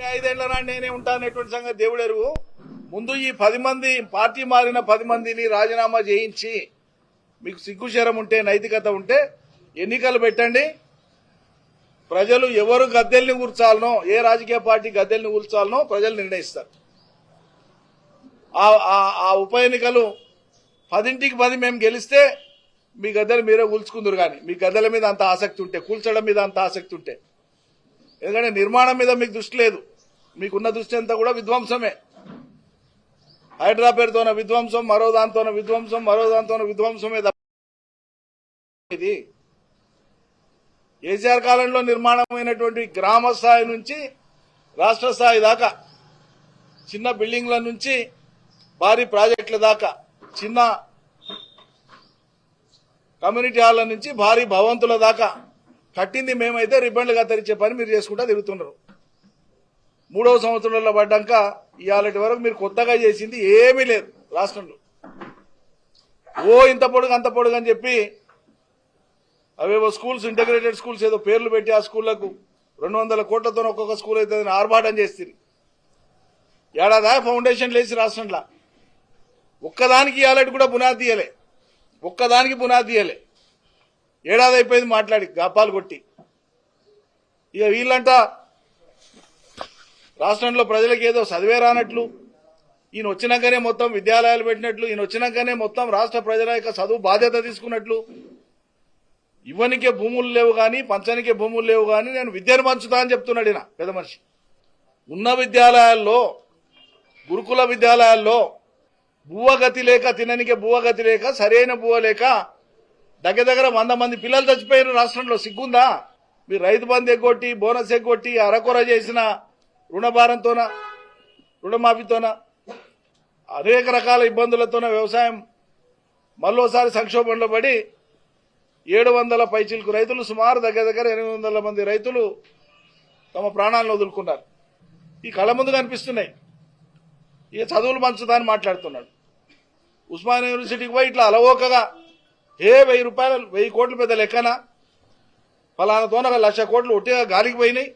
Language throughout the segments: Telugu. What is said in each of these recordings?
5 ఏళ్ల నాడు నేనే ఉంటాననేటువంటి సంగతి దేవుడెరుగు. ముందు ఈ 10 మంది పార్టీ మారిన 10 మందిని రాజీనామా చేయించి మీకు సిగ్గుశరం ఉంటే నైతికత ఉంటే ఎన్నికలు పెట్టండి. ప్రజలు ఎవరు గద్దెల్ని కూర్చాలనో ఏ రాజకీయ పార్టీ గద్దెల్ని కూర్చాలనో ప్రజలు నిర్ణయిస్తారు. ఆ ఉప ఎన్నికలు 10ంటికి 10 మేము గెలిస్తే మీ గద్దెలు మీరే కూల్చుకుందరు. కానీ మీ గద్దెల మీద అంత ఆసక్తి ఉంటే, కూల్చడం మీద అంత ఆసక్తి ఉంటే, ఎందుకంటే నిర్మాణం మీద మీకు దృష్టి లేదు. మీకున్న దృష్టి అంతా కూడా విధ్వంసమే. హైడ్రా పేరుతోన విధ్వంసం, మరో దాంతోన విధ్వంసం, మరో దాంతోన విధ్వంసమే. ఇది కేసీఆర్ కాలంలో నిర్మాణమైనటువంటి గ్రామ స్థాయి నుంచి రాష్ట్ర స్థాయి దాకా, చిన్న బిల్డింగ్ల నుంచి భారీ ప్రాజెక్టుల దాకా, చిన్న కమ్యూనిటీ హాల్ల నుంచి భారీ భవంతుల దాకా కట్టింది మేమైతే రిబ్బన్లు కత్తిరించే పని మీరు చేసుకుంటా తిరుగుతున్నారు. 3వ సంవత్సరంలో పడ్డాక ఇవాళటి వరకు మీరు కొత్తగా చేసింది ఏమీ లేదు రాష్ట్రంలో. ఇంత పొడుగు అంత పొడుగు అని చెప్పి అవేవో స్కూల్స్, ఇంటిగ్రేటెడ్ స్కూల్స్ ఏదో పేర్లు పెట్టి ఆ స్కూళ్లకు 200 కోట్లతో ఒక్కొక్క స్కూల్ అయితే ఆర్భాటం చేస్తుంది. ఏడాదా ఫౌండేషన్ లేచి రాష్ట్రంలో ఒక్కదానికి ఇవాళటి కూడా పునాది తీయలే. ఒక్కదానికి పునాది తీయలే. ఏడాది అయిపోయింది మాట్లాడి గాపాలు కొట్టి. ఇక వీళ్ళంట రాష్ట్రంలో ప్రజలకు ఏదో చదివే రానట్లు, ఈయన వచ్చినాకనే మొత్తం విద్యాలయాలు పెట్టినట్లు, ఈయన వచ్చినాకనే మొత్తం రాష్ట్ర ప్రజల యొక్క చదువు బాధ్యత తీసుకున్నట్లు, ఇవ్వనికే భూములు లేవు కానీ పంచనికే భూములు లేవు కానీ నేను విద్యను పంచుతా అని చెప్తున్నాడు ఈయన పెద్ద మనిషి. ఉన్న విద్యాలయాల్లో, గురుకుల విద్యాలయాల్లో బువ్వగతి లేక, తిననికే బువ్వగతి లేక, సరైన బువ్వ లేక దగ్గర 100 మంది పిల్లలు చచ్చిపోయారు రాష్ట్రంలో. సిగ్గుందా? మీరు రైతు బంధు ఎగ్గొట్టి, బోనస్ ఎగ్గొట్టి, అరకొర చేసిన రుణభారంతోన, రుణమాఫీతోన, అనేక రకాల ఇబ్బందులతోన వ్యవసాయం మళ్ళోసారి సంక్షోభంలో పడి 700 పైచిలకు రైతులు, సుమారు దగ్గర 800 మంది రైతులు తమ ప్రాణాలను వదులుకున్నారు. ఈ కళ్ళ ముందు కనిపిస్తున్నాయి. ఇక చదువులు పంచుతా అని మాట్లాడుతున్నాడు. ఉస్మానియా యూనివర్సిటీకి పోయి ఇట్లా అలవోకగా 1000 రూపాయలు, 1000 కోట్లు పెద్ద లెక్కన, ఫలానాతో 1,00,000 కోట్లు ఒట్టిగా గాలికి పోయినాయి,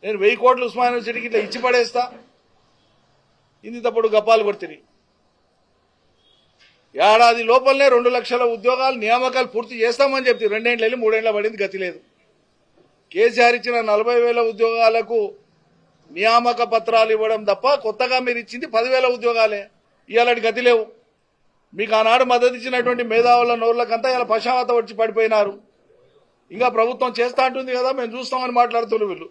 నేను 1000 కోట్లు ఉస్మానియా యూనివర్సిటీకి ఇట్లా ఇచ్చి పడేస్తా, ఇంతప్పుడు గప్పాలు కొడుతుంది. ఏడాది లోపలనే 2 లక్షల ఉద్యోగాలు నియామకాలు పూర్తి చేస్తామని చెప్తే 2 ఏళ్ళు వెళ్ళి 3 ఏళ్ల పడింది, గతి లేదు. కేసీఆర్ ఇచ్చిన 40,000 ఉద్యోగాలకు నియామక పత్రాలు ఇవ్వడం తప్ప కొత్తగా మీరు ఇచ్చింది 10,000 ఉద్యోగాలే. ఇవాళ గతి లేవు. మీకు ఆనాడు మద్దతు ఇచ్చినటువంటి మేధావుల నోర్లకంతా ఇలా పశ్చాత్తాపం వచ్చి పడిపోయినారు. ఇంకా ప్రభుత్వం చేస్తా అంటుంది కదా, మేము చూస్తామని మాట్లాడుతున్నారు వీళ్ళు.